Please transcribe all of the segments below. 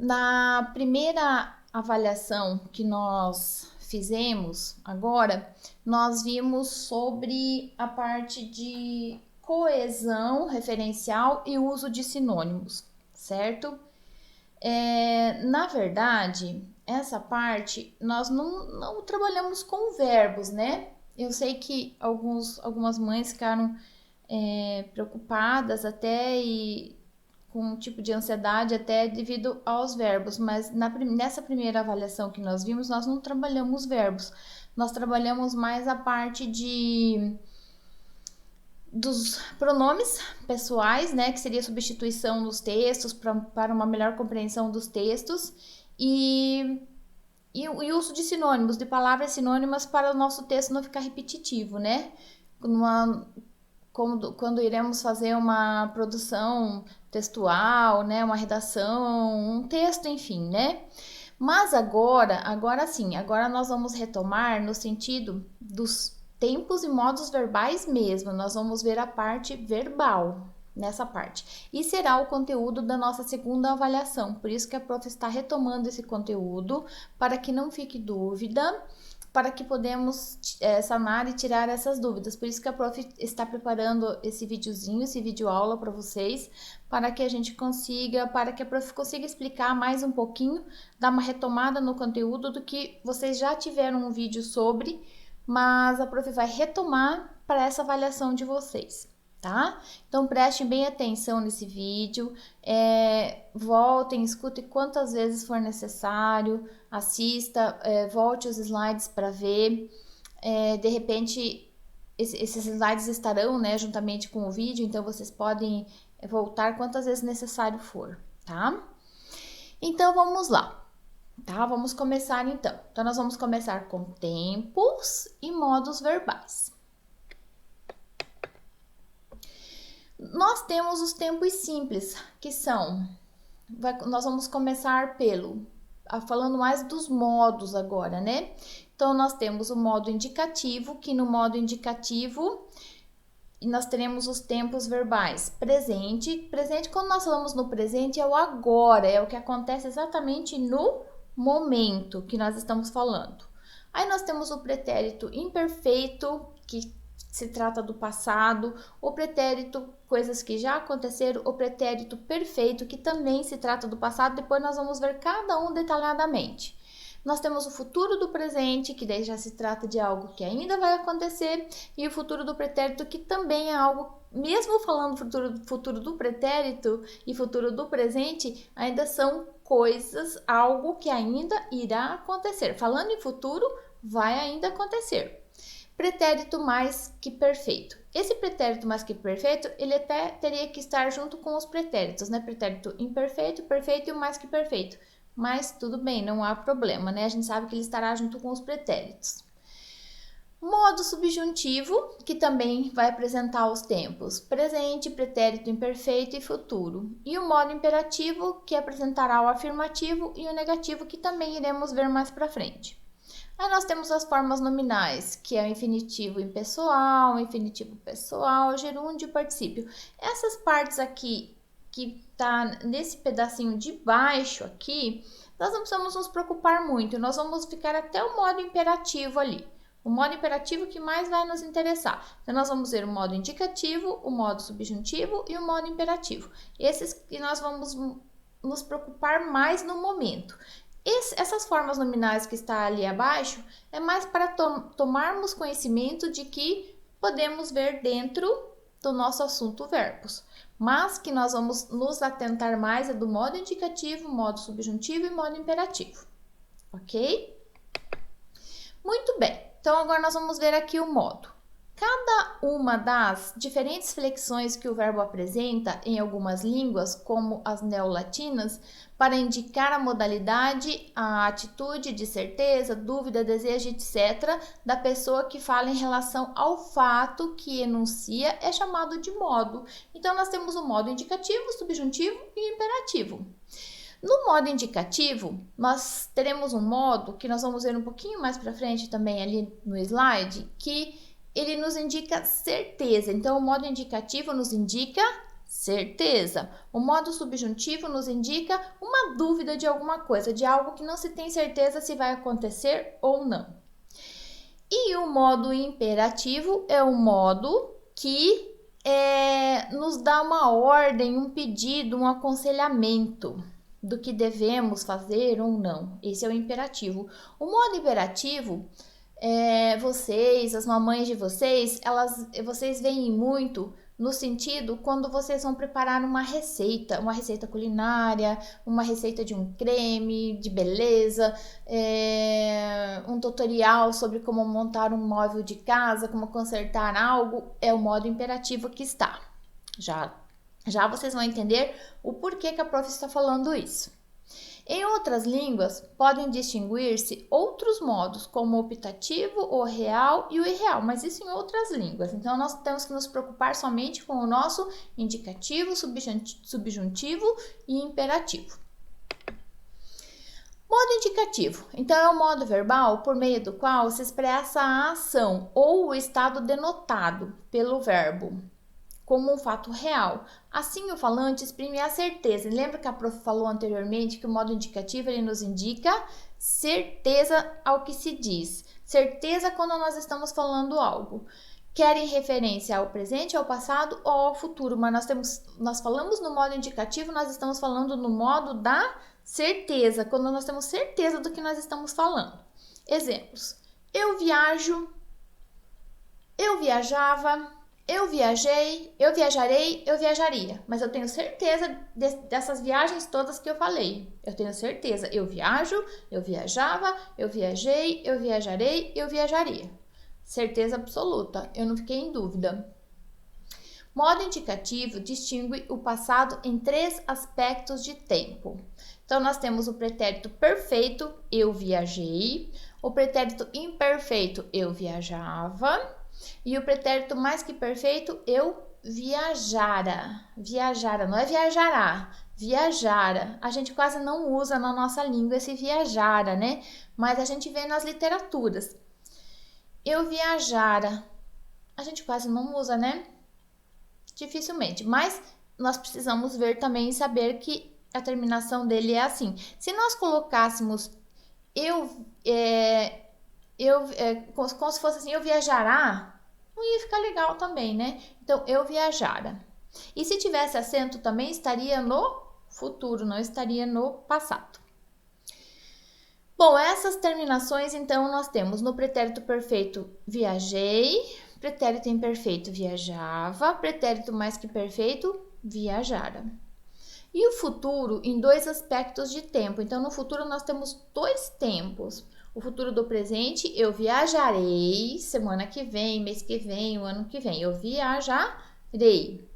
Na primeira avaliação que nós fizemos agora, nós vimos sobre a parte de coesão referencial e uso de sinônimos, certo? Na verdade, essa parte nós não trabalhamos com verbos, né? Eu sei que algumas mães ficaram preocupadas até e com um tipo de ansiedade até devido aos verbos, mas nessa primeira avaliação que nós vimos, nós não trabalhamos verbos, nós trabalhamos mais a parte dos pronomes pessoais, né, que seria substituição nos textos para uma melhor compreensão dos textos e o uso de sinônimos, de palavras sinônimas para o nosso texto não ficar repetitivo, né? Quando iremos fazer uma produção textual, né, uma redação, um texto, enfim, né? Mas agora sim, agora nós vamos retomar no sentido dos tempos e modos verbais mesmo. Nós vamos ver a parte verbal nessa parte. E será o conteúdo da nossa segunda avaliação. Por isso que a prof está retomando esse conteúdo para que não fique dúvida, para que podemos sanar e tirar essas dúvidas. Por isso que a prof está preparando esse videozinho, esse vídeo aula para vocês, para que a prof consiga explicar mais um pouquinho, dar uma retomada no conteúdo do que vocês já tiveram um vídeo sobre, mas a prof vai retomar para essa avaliação de vocês. Tá? Então prestem bem atenção nesse vídeo, voltem, escutem quantas vezes for necessário, assista, volte os slides para ver, de repente esses slides estarão, né, juntamente com o vídeo, então vocês podem voltar quantas vezes necessário for, tá? Então vamos lá, tá? Vamos começar então. Então nós vamos começar com tempos e modos verbais. Nós temos os tempos simples, que são... Nós vamos começar falando mais dos modos agora, né? Então, nós temos o modo indicativo, que no modo indicativo nós teremos os tempos verbais. Presente, quando nós falamos no presente, é o agora, é o que acontece exatamente no momento que nós estamos falando. Aí nós temos o pretérito imperfeito, que se trata do passado, o pretérito, coisas que já aconteceram, o pretérito perfeito, que também se trata do passado, depois nós vamos ver cada um detalhadamente. Nós temos o futuro do presente, que daí já se trata de algo que ainda vai acontecer, e o futuro do pretérito, que também é algo, mesmo falando futuro do pretérito e futuro do presente, ainda são coisas, algo que ainda irá acontecer. Falando em futuro, vai ainda acontecer. Pretérito mais que perfeito. Esse pretérito mais que perfeito, ele até teria que estar junto com os pretéritos, né? Pretérito imperfeito, perfeito e o mais que perfeito. Mas tudo bem, não há problema, né? A gente sabe que ele estará junto com os pretéritos. Modo subjuntivo, que também vai apresentar os tempos presente, pretérito imperfeito e futuro. E o modo imperativo, que apresentará o afirmativo e o negativo, que também iremos ver mais para frente. Aí nós temos as formas nominais, que é o infinitivo impessoal, infinitivo pessoal, gerúndio e particípio. Essas partes aqui, que tá nesse pedacinho de baixo aqui, nós não precisamos nos preocupar muito, nós vamos ficar até o modo imperativo ali. O modo imperativo que mais vai nos interessar. Então, nós vamos ver o modo indicativo, o modo subjuntivo e o modo imperativo. Esses que nós vamos nos preocupar mais no momento. Essas formas nominais que está ali abaixo é mais para tomarmos conhecimento de que podemos ver dentro do nosso assunto verbos, mas que nós vamos nos atentar mais é do modo indicativo, modo subjuntivo e modo imperativo, ok? Muito bem, então agora nós vamos ver aqui o modo. Cada uma das diferentes flexões que o verbo apresenta em algumas línguas, como as neolatinas, para indicar a modalidade, a atitude de certeza, dúvida, desejo, etc., da pessoa que fala em relação ao fato que enuncia, é chamado de modo. Então, nós temos o modo indicativo, subjuntivo e imperativo. No modo indicativo, nós teremos um modo que nós vamos ver um pouquinho mais para frente também ali no slide, que ele nos indica certeza. Então, o modo indicativo nos indica certeza. O modo subjuntivo nos indica uma dúvida de alguma coisa, de algo que não se tem certeza se vai acontecer ou não. E o modo imperativo é o modo que nos dá uma ordem, um pedido, um aconselhamento do que devemos fazer ou não. Esse é o imperativo. O modo imperativo, vocês, as mamães de vocês, vocês veem muito no sentido quando vocês vão preparar uma receita culinária, uma receita de um creme de beleza, um tutorial sobre como montar um móvel de casa, como consertar algo, é o modo imperativo que está. Já vocês vão entender o porquê que a prof está falando isso. Em outras línguas, podem distinguir-se outros modos, como o optativo, o real e o irreal, mas isso em outras línguas. Então, nós temos que nos preocupar somente com o nosso indicativo, subjuntivo e imperativo. Modo indicativo. Então, é o modo verbal por meio do qual se expressa a ação ou o estado denotado pelo verbo como um fato real. Assim, o falante exprime a certeza. Lembra que a prof falou anteriormente que o modo indicativo ele nos indica certeza ao que se diz. Certeza quando nós estamos falando algo. Quer em referência ao presente, ao passado ou ao futuro, mas nós falamos no modo indicativo, nós estamos falando no modo da certeza, quando nós temos certeza do que nós estamos falando. Exemplos: eu viajo, eu viajava, eu viajei, eu viajarei, eu viajaria. Mas eu tenho certeza dessas viagens todas que eu falei. Eu tenho certeza. Eu viajo, eu viajava, eu viajei, eu viajarei, eu viajaria. Certeza absoluta. Eu não fiquei em dúvida. Modo indicativo distingue o passado em 3 aspectos de tempo. Então, nós temos o pretérito perfeito, eu viajei. O pretérito imperfeito, eu viajava. E o pretérito mais que perfeito, eu viajara. Viajara, não é viajará, viajara. A gente quase não usa na nossa língua esse viajara, né? Mas a gente vê nas literaturas. Eu viajara. A gente quase não usa, né? Dificilmente. Mas nós precisamos ver também e saber que a terminação dele é assim. Se nós colocássemos como se fosse assim, eu viajará, não ia ficar legal também, né? Então, eu viajara. E se tivesse acento também, estaria no futuro, não estaria no passado. Bom, essas terminações, então, nós temos no pretérito perfeito, viajei, pretérito imperfeito, viajava, pretérito mais que perfeito, viajara. E o futuro em 2 aspectos de tempo. Então, no futuro, nós temos 2 tempos. O futuro do presente, eu viajarei semana que vem, mês que vem, o ano que vem. Eu viajarei.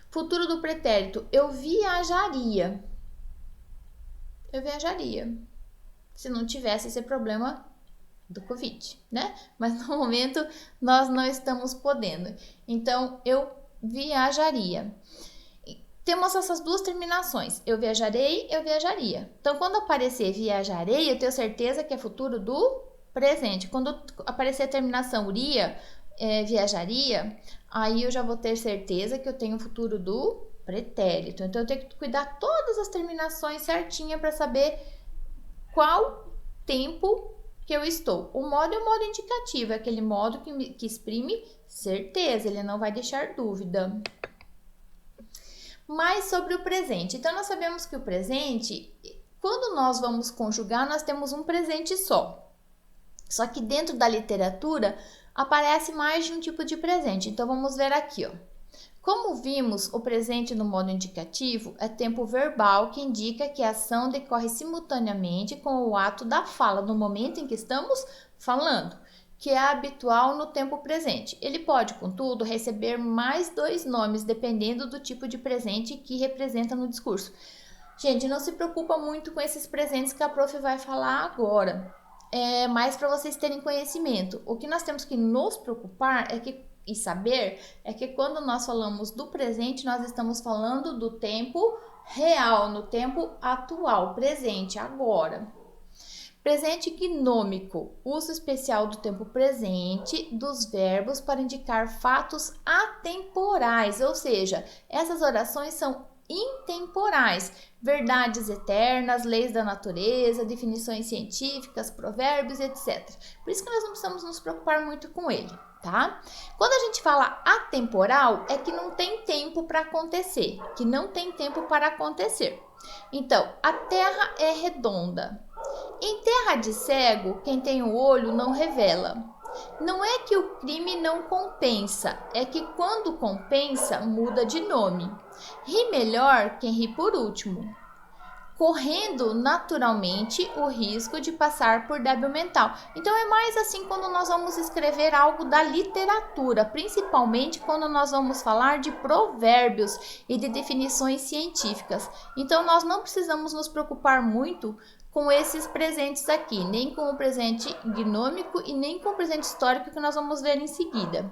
Futuro do pretérito, eu viajaria. Eu viajaria. Se não tivesse esse problema do Covid, né? Mas no momento nós não estamos podendo. Então, eu viajaria. Temos essas 2 terminações, eu viajarei, eu viajaria. Então, quando aparecer viajarei, eu tenho certeza que é futuro do presente. Quando aparecer a terminação iria, viajaria, aí eu já vou ter certeza que eu tenho o futuro do pretérito. Então, eu tenho que cuidar todas as terminações certinha para saber qual tempo que eu estou. O modo é o modo indicativo, é aquele modo que exprime certeza, ele não vai deixar dúvida. Mais sobre o presente. Então, nós sabemos que o presente, quando nós vamos conjugar, nós temos um presente só. Só que dentro da literatura, aparece mais de um tipo de presente. Então, vamos ver aqui, ó. Como vimos, o presente no modo indicativo é tempo verbal que indica que a ação decorre simultaneamente com o ato da fala, no momento em que estamos falando, que é habitual no tempo presente. Ele pode, contudo, receber mais 2 nomes, dependendo do tipo de presente que representa no discurso. Gente, não se preocupa muito com esses presentes que a prof vai falar agora. É mais para vocês terem conhecimento. O que nós temos que nos preocupar e saber é que quando nós falamos do presente, nós estamos falando do tempo real, no tempo atual, presente, agora. Presente gnômico, uso especial do tempo presente dos verbos para indicar fatos atemporais, ou seja, essas orações são intemporais, verdades eternas, leis da natureza, definições científicas, provérbios, etc. Por isso que nós não precisamos nos preocupar muito com ele, tá? Quando a gente fala atemporal, é que não tem tempo para acontecer, que não tem tempo para acontecer. Então, a terra é redonda. Em terra de cego, quem tem o olho não revela. Não é que o crime não compensa, é que quando compensa, muda de nome. Ri melhor quem ri por último, correndo naturalmente o risco de passar por débil mental. Então é mais assim quando nós vamos escrever algo da literatura, principalmente quando nós vamos falar de provérbios e de definições científicas. Então nós não precisamos nos preocupar muito com esses presentes aqui, nem com o presente gnômico e nem com o presente histórico que nós vamos ver em seguida.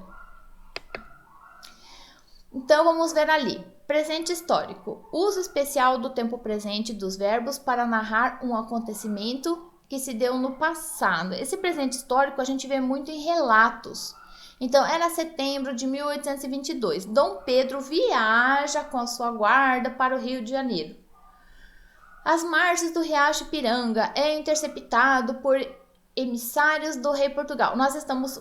Então vamos ver ali. Presente histórico. Uso especial do tempo presente dos verbos para narrar um acontecimento que se deu no passado. Esse presente histórico a gente vê muito em relatos. Então, era setembro de 1822. Dom Pedro viaja com a sua guarda para o Rio de Janeiro. Às margens do Riacho Ipiranga é interceptado por emissários do rei Portugal.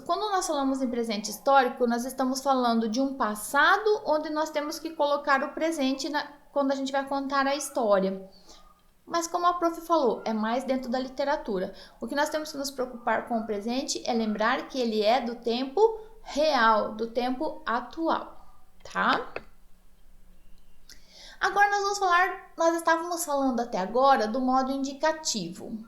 Quando nós falamos em presente histórico, nós estamos falando de um passado onde nós temos que colocar o presente quando a gente vai contar a história. Mas como a prof falou, é mais dentro da literatura. O que nós temos que nos preocupar com o presente é lembrar que ele é do tempo real, do tempo atual, tá? Agora nós estávamos falando até agora do modo indicativo.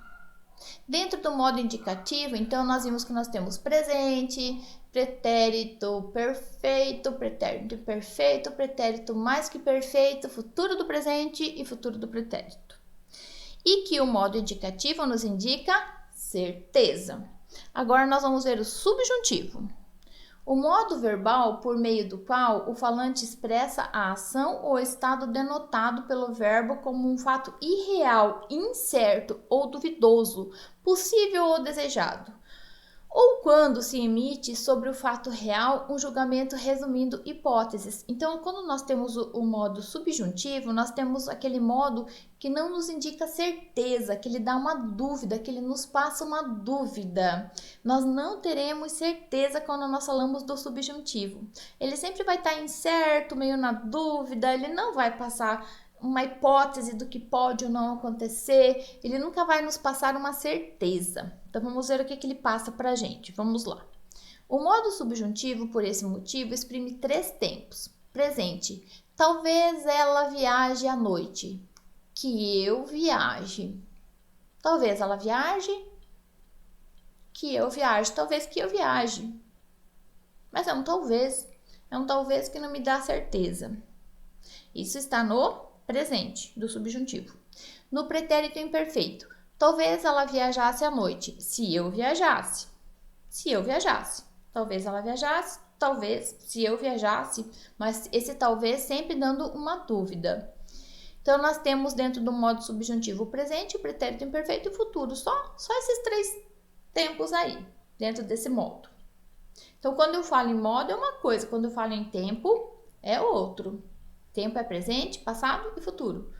Dentro do modo indicativo, então, nós vimos que nós temos presente, pretérito perfeito, pretérito imperfeito, pretérito mais que perfeito, futuro do presente e futuro do pretérito. E que o modo indicativo nos indica certeza. Agora nós vamos ver o subjuntivo. O modo verbal por meio do qual o falante expressa a ação ou estado denotado pelo verbo como um fato irreal, incerto ou duvidoso, possível ou desejado. Ou quando se emite sobre o fato real um julgamento resumindo hipóteses. Então, quando nós temos o modo subjuntivo, nós temos aquele modo que não nos indica certeza, que ele dá uma dúvida, que ele nos passa uma dúvida. Nós não teremos certeza quando nós falamos do subjuntivo. Ele sempre vai estar incerto, meio na dúvida, ele não vai passar uma hipótese do que pode ou não acontecer, ele nunca vai nos passar uma certeza. Então, vamos ver o que ele passa para a gente. Vamos lá. O modo subjuntivo, por esse motivo, exprime 3 tempos. Presente. Talvez ela viaje à noite. Que eu viaje. Talvez ela viaje. Que eu viaje. Talvez que eu viaje. Mas é um talvez. É um talvez que não me dá certeza. Isso está no presente do subjuntivo. No pretérito imperfeito, talvez ela viajasse à noite, se eu viajasse. Se eu viajasse. Talvez ela viajasse, talvez, se eu viajasse, mas esse talvez sempre dando uma dúvida. Então, nós temos dentro do modo subjuntivo o presente, o pretérito imperfeito e o futuro. Só esses 3 tempos aí, dentro desse modo. Então, quando eu falo em modo é uma coisa, quando eu falo em tempo é outro. Tempo é presente, passado e futuro.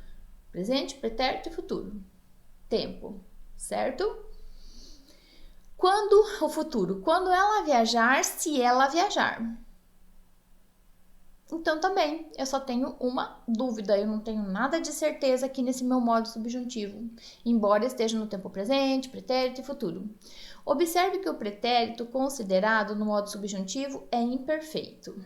Presente, pretérito e futuro. Tempo, certo? Quando o futuro? Quando ela viajar, se ela viajar. Então, também, eu só tenho uma dúvida. Eu não tenho nada de certeza aqui nesse meu modo subjuntivo. Embora esteja no tempo presente, pretérito e futuro. Observe que o pretérito considerado no modo subjuntivo é imperfeito.